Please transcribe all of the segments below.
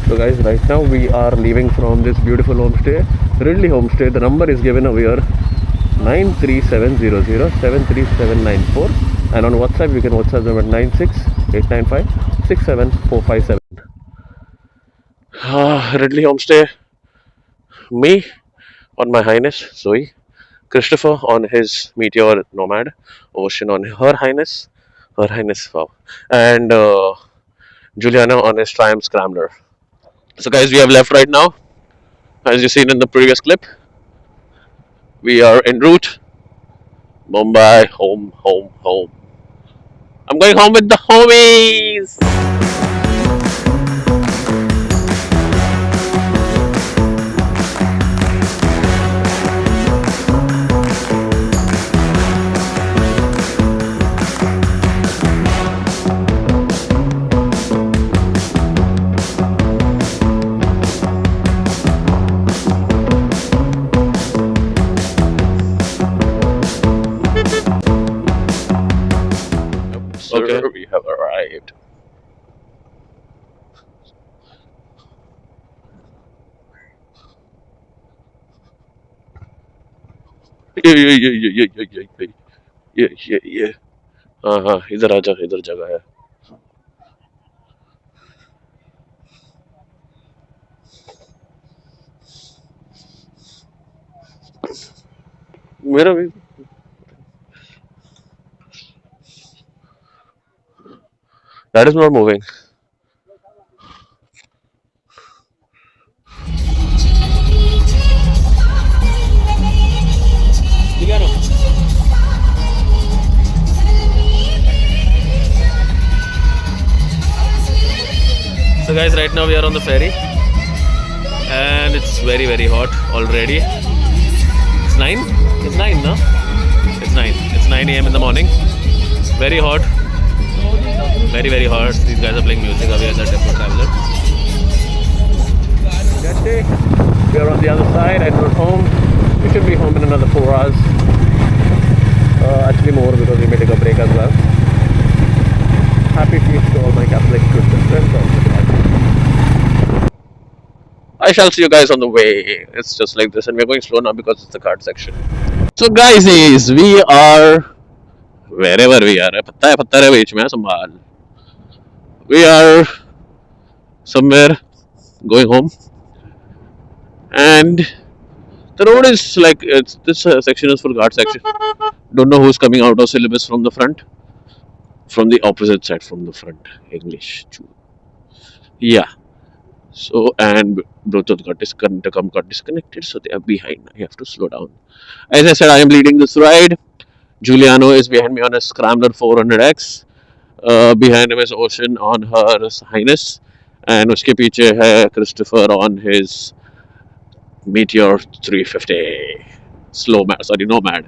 So guys, right now we are leaving from this beautiful homestay, Ridley Homestay. The number is given over here, 93700 and on WhatsApp you can WhatsApp them at 96 Ridley Homestay, me on my Highness Zoe, Christopher on his Meteor Nomad, Ocean on Her Highness, wow, and Juliana on his Triumph Scrambler. So guys, we have left right now. As you seen in the previous clip, we are en route Mumbai, home, home, home. I'm going home with the homies. Okay, we have arrived. ये हाँ हाँ, इधर आजा, इधर जगह है. मेरा भी. That is not moving. So guys, right now we are on the ferry and it's very hot already. It's 9? It's 9, no? It's 9. It's 9 a.m. in the morning. Very hot. Very hot. These guys are playing music over here at the Tempo Traveler. We are on the other side and we're home. We should be home in another 4 hours. Actually more, because we may take a break as well. Happy feast to all my Catholic Christian friends. I shall see you guys on the way. It's just like this, and we're going slow now because it's the card section. So guys, we are wherever we are. We are somewhere going home, and the road is like this section is for guard section. Don't know who's coming out of syllabus from the front, from the opposite side, from the front. English, yeah. So, and Bluetooth intercom got disconnected, so they are behind. I have to slow down. As I said, I am leading this ride. Giuliano is behind me on a Scrambler 400X. Behind him is Ocean on her Highness, and उसके पीछे है Christopher on his Meteor 350. Nomad.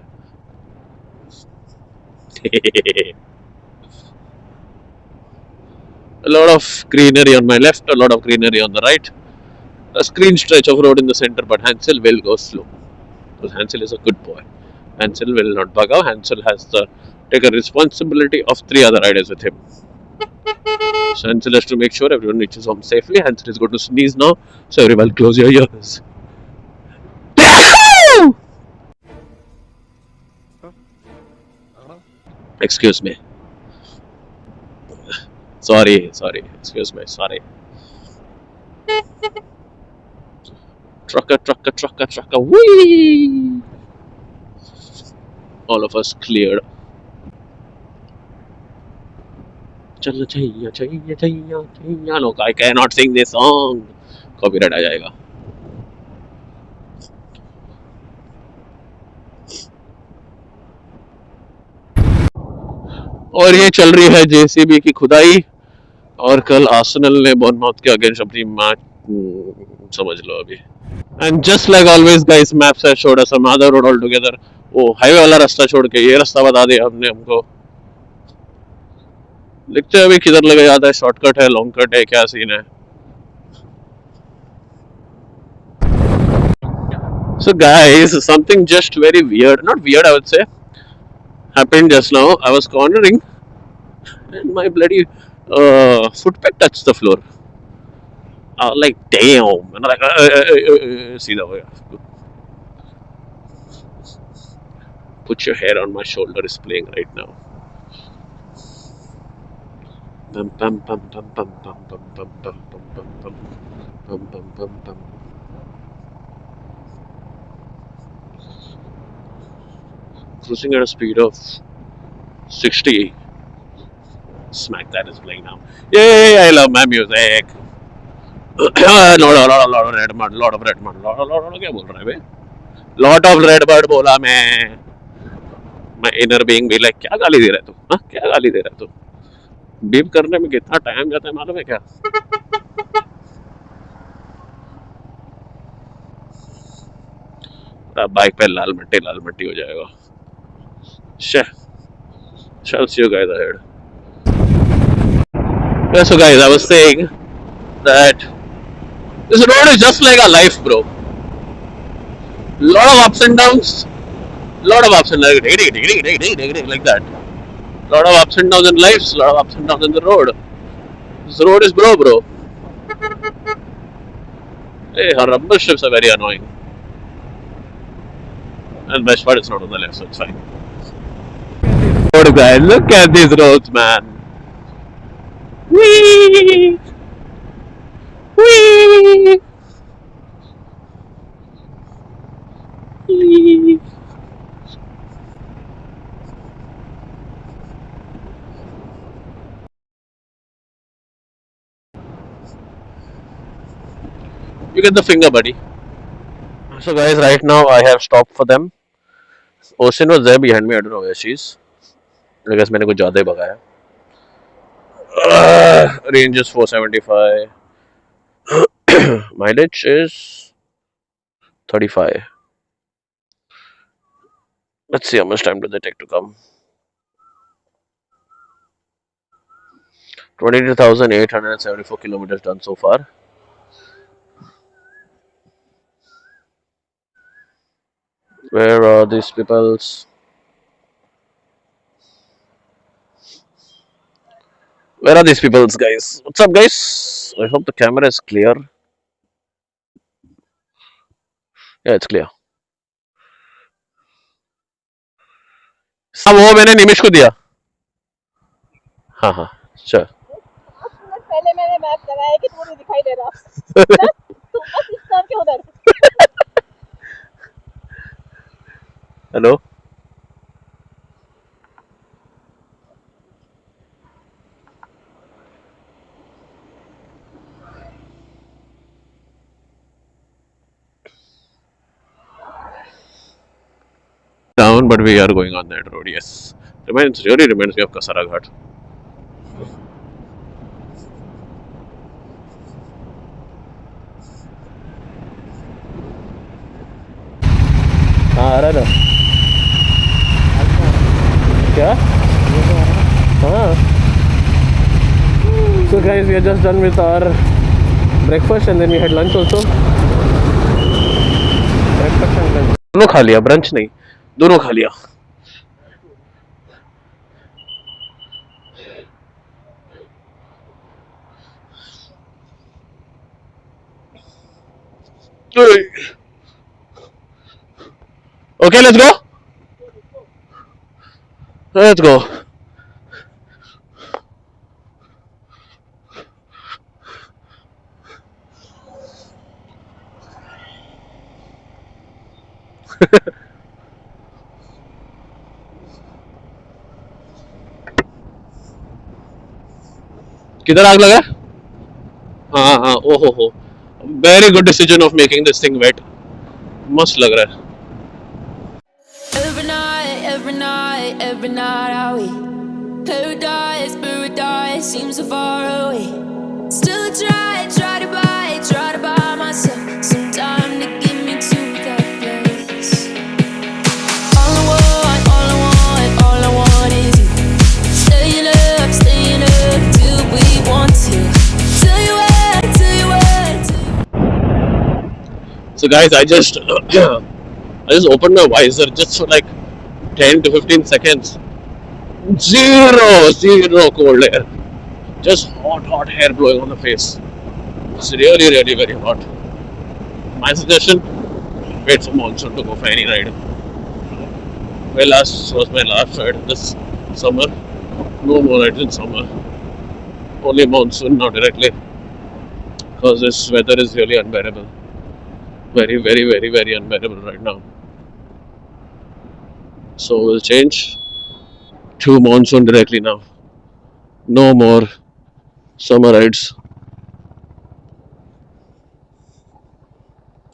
A lot of greenery on my left, a lot of greenery on the right. A screen stretch of road in the center, but Hansel will go slow. Because Hansel is a good boy. Hansel will not bug out. Hansel has to take a responsibility of 3 other riders with him. So Hansel has to make sure everyone reaches home safely. Hansel is going to sneeze now, so everyone close your ears. Excuse me. Sorry. Excuse me. Sorry. Trucker. Whee! All of us cleared. Look, I cannot sing this song. Copyright आ जाएगा. और ये चल रही है JCB की खुदाई, और कल आर्सेनल ने बोर्नमाउथ के अगेंस्ट अपनी मैच समझ लो अभी. And just like always guys, maps have showed us some other road all together. वो हाईवे वाला रास्ता छोड़ के ये रास्ता बता दिया हमने हमको. देखते हैं अभी किधर लगे जाता है. शॉर्टकट है, लॉन्ग कट है, क्या सीन है. So guys, something just very weird, not weird I would say, happened just now. I was cornering and my bloody foot peg touched the floor. I was like, damn. And I'm like, see that way. Put your hair on my shoulder is playing right now. Bum, bum, bum, bum, bum, bum, bum, bum, bum, bum, bum, bum, bum, bum, bum, bum. Cruising at a speed of 60. Smack that is playing now. Yay! I love my music. lot of red mud, lot of red mud, lot क्या बोल रहा है बे? Lot of red mud बोला मैं. My inner being भी like क्या गाली दे रहा है तू? हाँ क्या गाली दे रहा है तू? बीप करने में कितना टाइम जाता है मालूम है क्या? बाइक पे लाल मट्टी हो जाएगा. Shall see you guys ahead. Yeah, so guys, I was saying that this road is just like a life, bro. Lot of ups and downs. Lot of ups and downs, like that. Lot of ups and downs in life. Lot of ups and downs in the road. This road is bro. Hey, her rumble strips are very annoying. And best part, it's not on the left, so it's fine. Road guys, look at these roads, man. Whee! Whee! Whee! You get the finger, buddy. So guys, right now I have stopped for them. Ocean was there behind me. I don't know where she is. I guess मैंने कुछ ज़्यादा ही भगाया. Range is 475. Mileage is 35. Let's see how much time do they take to come. 22,874 kilometers done so far. Where are these peoples? Where are these peoples, guys? What's up, guys? I hope the camera is clear. Yeah, it's clear. हाँ वो मैंने निमिष को दिया. हाँ sure. 5 minute पहले मैंने map लगाया कि तुम्हें दिखाई दे रहा. तुम बस इस तरह के उधर. Hello. Down, but we are going on that road. Yes, really reminds me of Kasara Ghat. हाँ आ रहा ना. क्या? हाँ. So guys, we are just done with our breakfast and then we had lunch also. Breakfast and lunch. दोनों खा लिया, brunch नहीं. दोनों खा लिया. Okay, let's go. Let's go. किधर आग लगा? हाँ ओहो very good decision of making this thing wait. मस्त लग रहा है. Every night are we paradise seems so far away. Still I try to buy myself some time to get me to that place. All I want is you. Staying up till we want to. Tell you what. So guys, I just opened my visor just for like 10 to 15 seconds. Zero cold air. Just hot hair blowing on the face. It's really, really very hot. My suggestion: wait for monsoon to go for any ride. My last was my last ride this summer. No more rides in summer. Only monsoon, not directly, because this weather is really unbearable. Very, very, very, very unbearable right now. So we'll change to monsoon directly now. No more summer rides.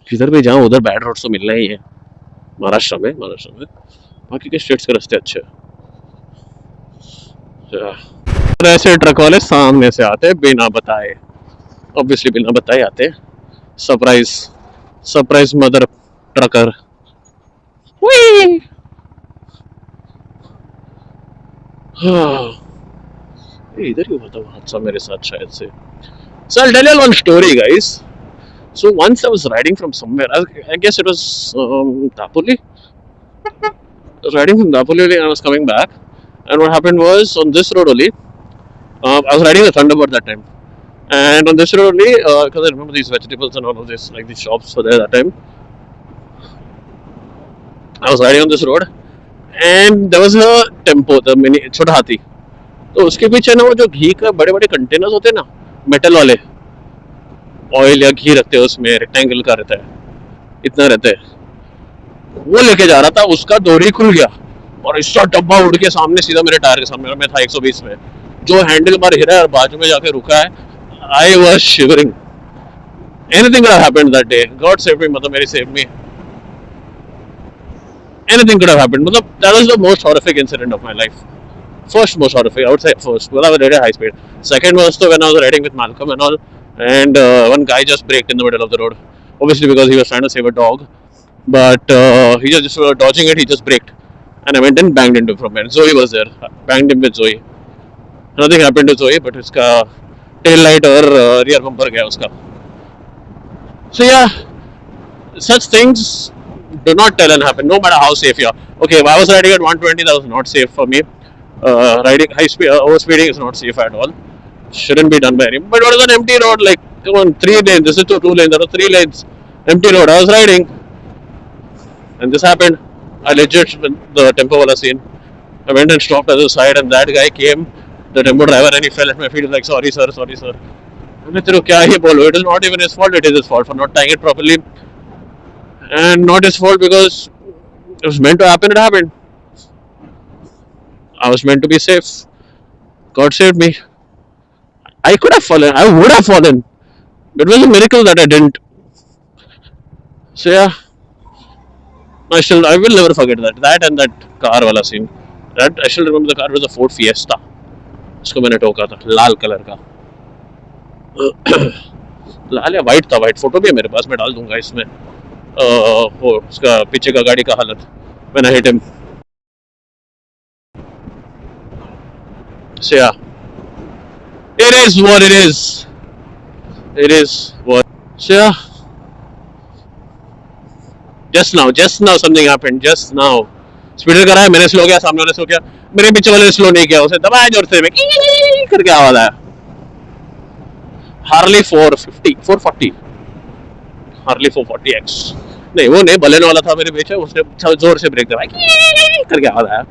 जिधर भी जाऊं उधर bad roads तो मिलना ही है महाराष्ट्र में बाकी के स्टेट्स के रास्ते अच्छे हैं और ऐसे ट्रक वाले सामने से आते हैं बिना बताए ऑब्वियसली बिना बताए आते हैं सरप्राइज सरप्राइज मदर ट्रकर इधर ही हुआ था हादसा मेरे साथ शायद से So I'll tell you one story, guys. So once I was riding from somewhere, I guess it was Dapoli. I was riding from Dapoli and I was coming back. And what happened was on this road only, I was riding a Thunderbird that time. And on this road only, because I remember these vegetables and all of this, like these shops were there that time. I was riding on this road and there was a tempo, the mini छोटा हाथी. तो उसके पीछे ना वो जो घी का बड़े बड़े कंटेनर्स होते हैं ना मेटल वाले ऑयल या घी रखते हैं उसमें रेक्टेंगल का रहता है इतना रहता है वो लेके जा रहा था उसका डोरी खुल गया और इसका डब्बा उड़ के सामने सीधा मेरे टायर के सामने मैं था 120 में जो हैंडल बार हिला और बाजू में जाके रुका है I was shivering anything could have happened that day God save me मतलब मेरी save me anything could have happened मतलब that was the most horrific incident of my life first most horrific. I would say first. Well, I was riding at high speed. Second was when I was riding with Malcolm and all, and one guy just braked in the middle of the road. Obviously, because he was trying to save a dog, but he just dodging it. He just braked, and I went and banged into him from there. Zoe was there. Banged him with Zoe. Nothing happened to Zoe, but उसका tail light और rear bumper गया उसका. So yeah, such things do not tell and happen, no matter how safe you are. Okay, if I was riding at 120, that was not safe for me. Riding high speed, overspeeding is not safe at all. Shouldn't be done by anyone. But what is an empty road? Like, come on, 3 lanes. This is 2 lanes. There are 3 lanes. Empty road. I was riding, and this happened. I legit the tempo wala scene. I went and stopped at the side, and that guy came, the tempo driver, and he fell at my feet. He's like, sorry, sir, sorry, sir. I said, kya hi bolo? It is not even his fault. It is his fault for not tying it properly, and not his fault because it was meant to happen. It happened. I was meant to be safe. God saved me. I could have fallen. I would have fallen. It was a miracle that I didn't. So yeah, I will never forget that. That and that car wala scene. That I still remember the car was a Ford Fiesta. उसको मैंने टोका था लाल colour का लाल या white था white photo भी है मेरे पास मैं डाल दूंगा इसमें वो उसका पीछे का गाड़ी का हालत when I hit him. So yeah, it is what it is. It is what. So yeah, just now something happened. Just now, स्पीडर कराया मैंने स्लो किया सामने वाले स्लो किया मेरे पीछे वाले ने स्लो नहीं किया उसे दबाया जोर से करके आवाज आया हार्ली 440 हार्ली 440X नहीं वो नहीं बलेनो वाला था मेरे पीछे उसने जोर से ब्रेक दबाया करके आवाज आया.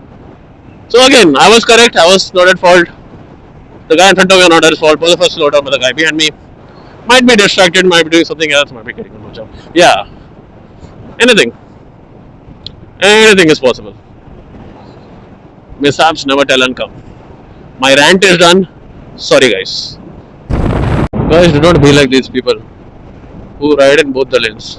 So again, I was correct. I was not at fault. The guy in front of me was not at fault. Both of us slowed down, but the guy behind me might be distracted, might be doing something else, might be getting a job. Yeah, anything is possible. Mishaps never tell and come. My rant is done. Sorry, guys. Guys, do not be like these people who ride in both the lanes.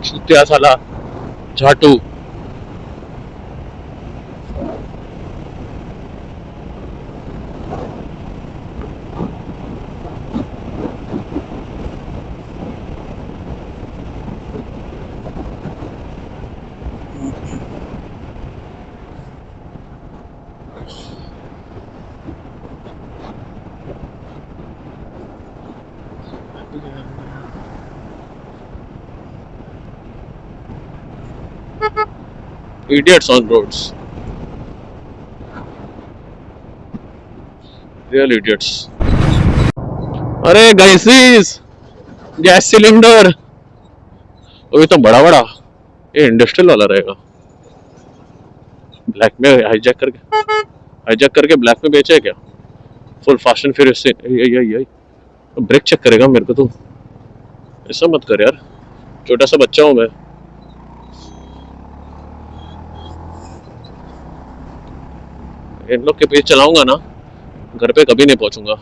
चुतिया साला झाटू Idiots on roads. Real idiots. अरे गाइसिस, gas cylinder अभी तो बड़ा बड़ा, ये industrial वाला रहेगा। Black में हाईजैक करके ब्लैक में बेचे क्या? फुल फास्ट एंड फ्यूरियस से यही ब्रेक चेक करेगा मेरे को तो। ऐसा मत कर यार, छोटा सा बच्चा हूँ मैं। इन लोग के पीछे चलाऊंगा ना, घर पे कभी नहीं पहुंचूंगा।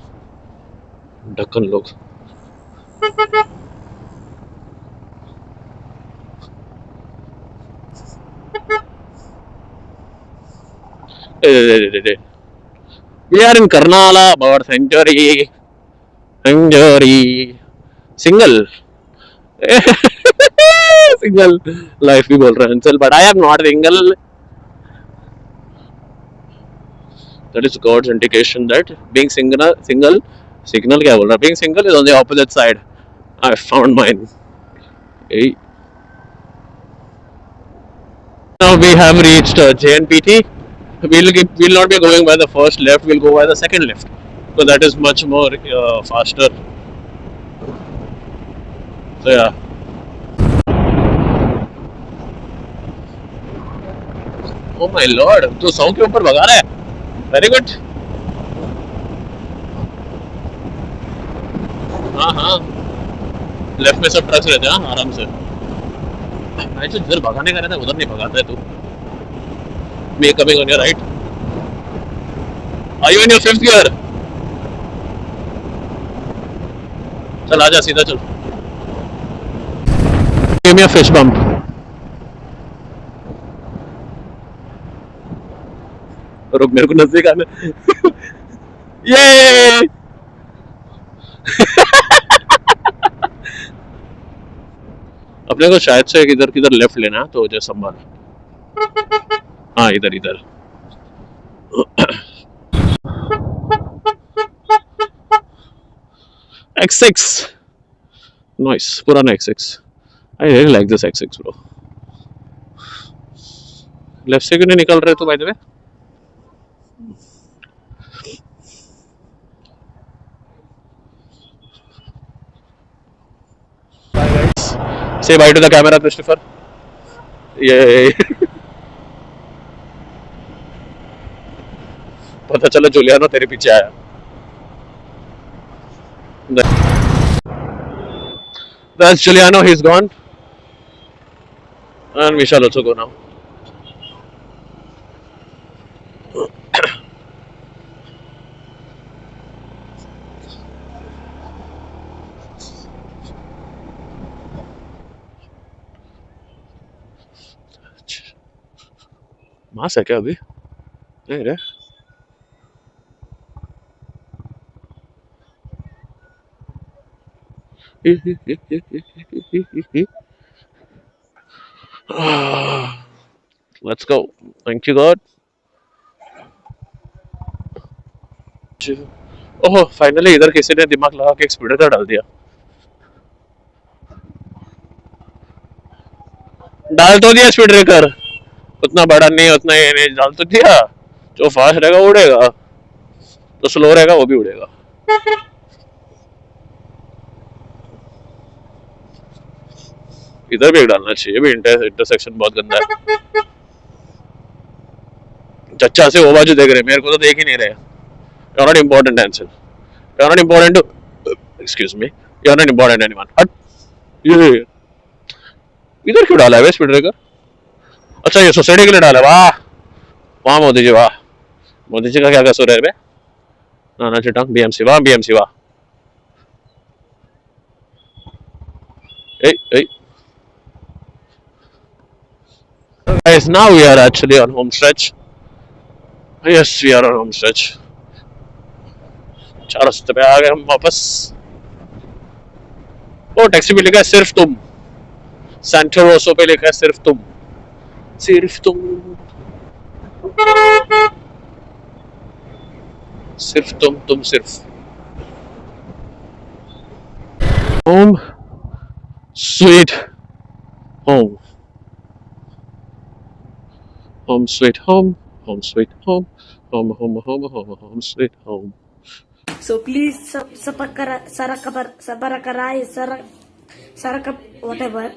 ढक्कन लोग। We are in Karnala bird sanctuary. Single. Single life भी बोल रहा है अंचल, but I am not single. That is God's indication that being single signal क्या बोल रहा है? Being single is on the opposite side. I found mine. Hey. Now we have reached JNPT. We'll not be going by the first left. We'll go by the second left. So that is much more faster. So yeah. Oh my lord, तू 100 के ऊपर भगा रहा है. Very good. हाँ left में सब trucks रहते हैं. हाँ आराम से. मैं जो जिधर भगाने का रहता है उधर नहीं भगाता है तू. Me coming on your right. Are you in your fifth gear? चल आजा सीधा चल. Give me a fish bump. रुक मेरे को नजदीक आने. ये अपने को शायद से इधर किधर लेफ्ट लेना है, तो जैसे संभाल. हाँ इधर इधर. X6 nice, पुराना X6. I really like this X6 bro. Left से क्यों नहीं निकल रहे तो by the way? Say bye to the camera, Christopher. ये पता चला जुलियानो तेरे पीछे आया. That's Giuliano, he's gone. And we shall also go now. मास है क्या अभी? नहीं रे. Let's go. Thank you God. Oh finally इधर किसी ने दिमाग लगा के एक स्पीडर डाल दिया. डाल तो दिया स्पीड ब्रेकर. उतना बड़ा नहीं, उतना ये नहीं, डाल तो दिया. जो फास्ट रहेगा वो उड़ेगा, तो स्लो रहेगा वो भी उड़ेगा. इधर भी एक डालना चाहिए. भी इंटरसेक्शन बहुत गंदा है. चच्चा से वो बाजू देख रहे, मेरे को तो देख ही नहीं रहे. You're not important, Ansel. You're not important to. Excuse me. You're not important anyone. हट. ये इधर क्यों डाला है वे स्पीड ब्रेकर? अच्छा ये सोसाइटी के लिए डाला. वाह वाह मोदी जी वाह. मोदी जी का क्या कसूर है बे? नाना चिटंग बीएमसी वाह बीएमसी वाह. Hey. Guys, now we are actually on home stretch. Yes, we are on home stretch. चार रास्ते पे आ गए हम वापस. ओ टैक्सी पे लिखा है सिर्फ तुम. सेंटर रोसो पे लिखा है सिर्फ तुम. सिर्फ तुम. सिर्फ तुम सिर्फ. Home sweet home. home sweet home, home sweet home, home, home, home, home, home sweet home. So please whatever.